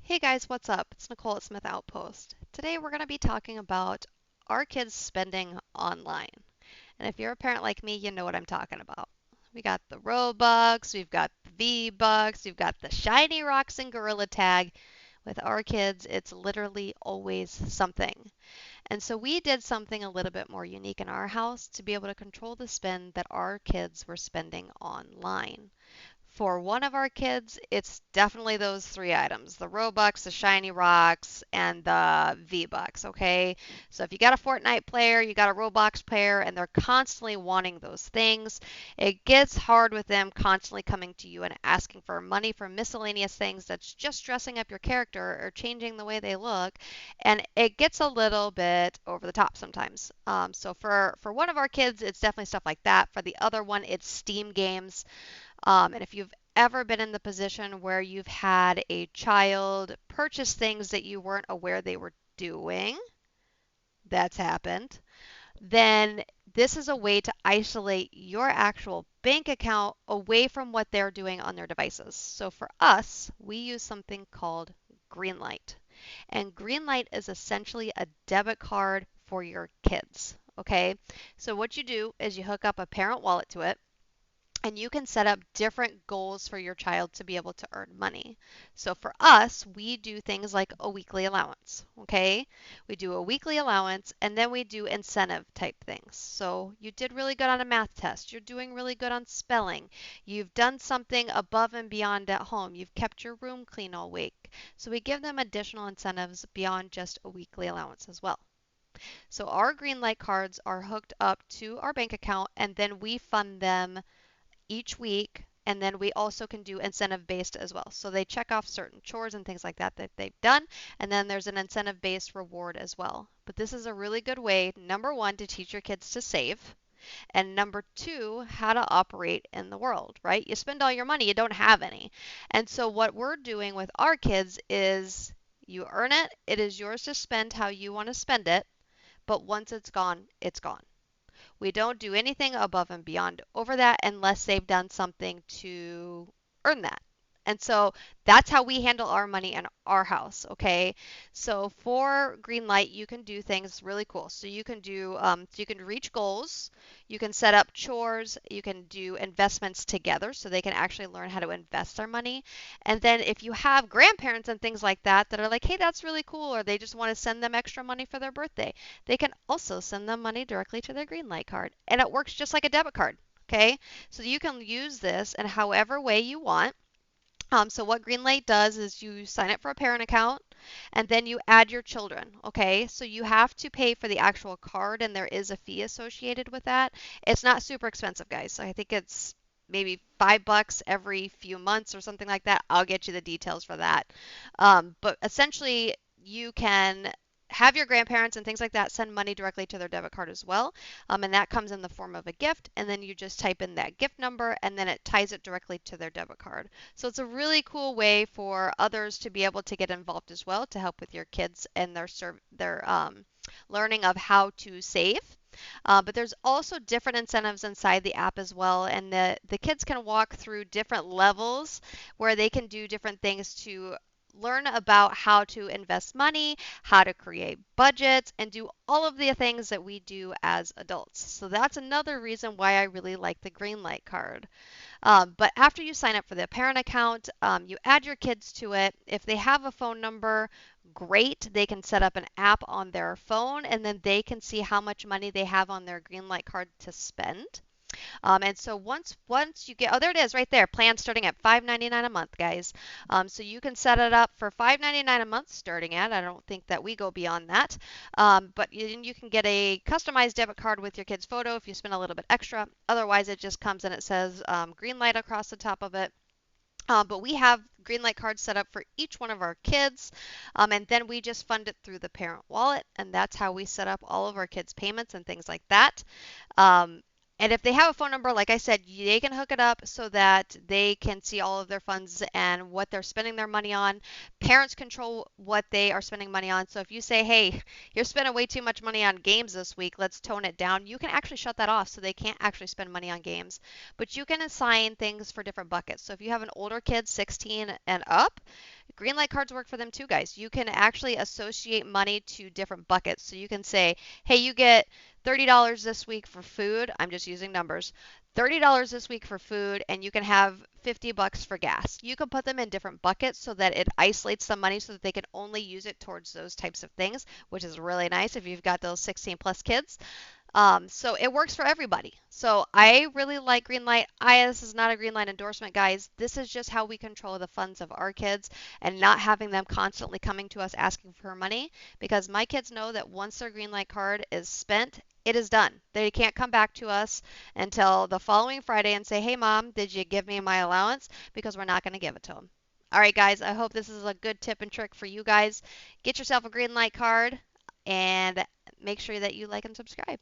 Hey guys, what's up? It's Nicole at Smithoutpost. Today we're going to be talking about our kids spending online. And if you're a parent like me, you know what I'm talking about. We got the Robux, we've got the V-Bucks, we've got the shiny rocks and Gorilla Tag. With our kids, it's literally always something. And so we did something a little bit more unique in our house to be able to control the spend that our kids were spending online. For one of our kids, it's definitely those three items, the Robux, the Shiny Rocks, and the V-Bucks, okay? So if you got a Fortnite player, you got a Roblox player, and they're constantly wanting those things, it gets hard with them constantly coming to you and asking for money for miscellaneous things that's just dressing up your character or changing the way they look, and it gets a little bit over the top sometimes. So for one of our kids, it's definitely stuff like that. For the other one, it's Steam games. And if you've ever been in the position where you've had a child purchase things that you weren't aware they were doing, that's happened, then this is a way to isolate your actual bank account away from what they're doing on their devices. So for us, we use something called Greenlight. And Greenlight is essentially a debit card for your kids. Okay, so what you do is you hook up a parent wallet to it, and you can set up different goals for your child to be able to earn money. So for us, we do things like a weekly allowance, okay? We do a weekly allowance and then we do incentive type things. So you did really good on a math test, you're doing really good on spelling, you've done something above and beyond at home, you've kept your room clean all week. So we give them additional incentives beyond just a weekly allowance as well. So our Greenlight cards are hooked up to our bank account and then we fund them each week. And then we also can do incentive based as well. So they check off certain chores and things like that that they've done. And then there's an incentive based reward as well. But this is a really good way, number one, to teach your kids to save. And number two, how to operate in the world, right? You spend all your money, you don't have any. And so what we're doing with our kids is you earn it, it is yours to spend how you want to spend it. But once it's gone, it's gone. We don't do anything above and beyond over that unless they've done something to earn that. And so that's how we handle our money in our house, okay? So for Greenlight, you can do things really cool. So you can reach goals, you can set up chores, you can do investments together so they can actually learn how to invest their money. And then if you have grandparents and things like that that are like, hey, that's really cool, or they just want to send them extra money for their birthday, they can also send them money directly to their Greenlight card. And it works just like a debit card, okay? So you can use this in however way you want. So what Greenlight does is you sign up for a parent account and then you add your children. Okay, so you have to pay for the actual card and there is a fee associated with that. It's not super expensive, guys. I think it's maybe $5 every few months or something like that. I'll get you the details for that. But essentially, you can have your grandparents and things like that send money directly to their debit card as well. And that comes in the form of a gift. And then you just type in that gift number and then it ties it directly to their debit card. So it's a really cool way for others to be able to get involved as well to help with your kids and their learning of how to save. But there's also different incentives inside the app as well, and the kids can walk through different levels where they can do different things to learn about how to invest money, how to create budgets, and do all of the things that we do as adults. So that's another reason why I really like the Greenlight card. But after you sign up for the parent account, you add your kids to it. If they have a phone number, great. They can set up an app on their phone and then they can see how much money they have on their Greenlight card to spend. And so once you get, oh, there it is right there, plan starting at $5.99 a month, guys. So you can set it up for $5.99 a month starting at. I don't think that we go beyond that. But you can get a customized debit card with your kid's photo if you spend a little bit extra. Otherwise, it just comes and it says green light across the top of it. But we have Greenlight cards set up for each one of our kids, and then we just fund it through the parent wallet, and that's how we set up all of our kids' payments and things like that. Um, and if they have a phone number, like I said, they can hook it up so that they can see all of their funds and what they're spending their money on. Parents control what they are spending money on. So if you say, hey, you're spending way too much money on games this week, let's tone it down, you can actually shut that off so they can't actually spend money on games. But you can assign things for different buckets. So if you have an older kid, 16 and up, Greenlight cards work for them too, guys. You can actually associate money to different buckets. So you can say, hey, you get $30 this week for food. I'm just using numbers. $30 this week for food, and you can have $50 for gas. You can put them in different buckets so that it isolates some money so that they can only use it towards those types of things, which is really nice if you've got those 16 plus kids. So it works for everybody. So I really like Greenlight. This is not a Greenlight endorsement, guys. This is just how we control the funds of our kids and not having them constantly coming to us asking for money, because my kids know that once their Greenlight card is spent, it is done. They can't come back to us until the following Friday and say, hey, Mom, did you give me my allowance? Because we're not going to give it to them. All right, guys, I hope this is a good tip and trick for you guys. Get yourself a Greenlight card and make sure that you like and subscribe.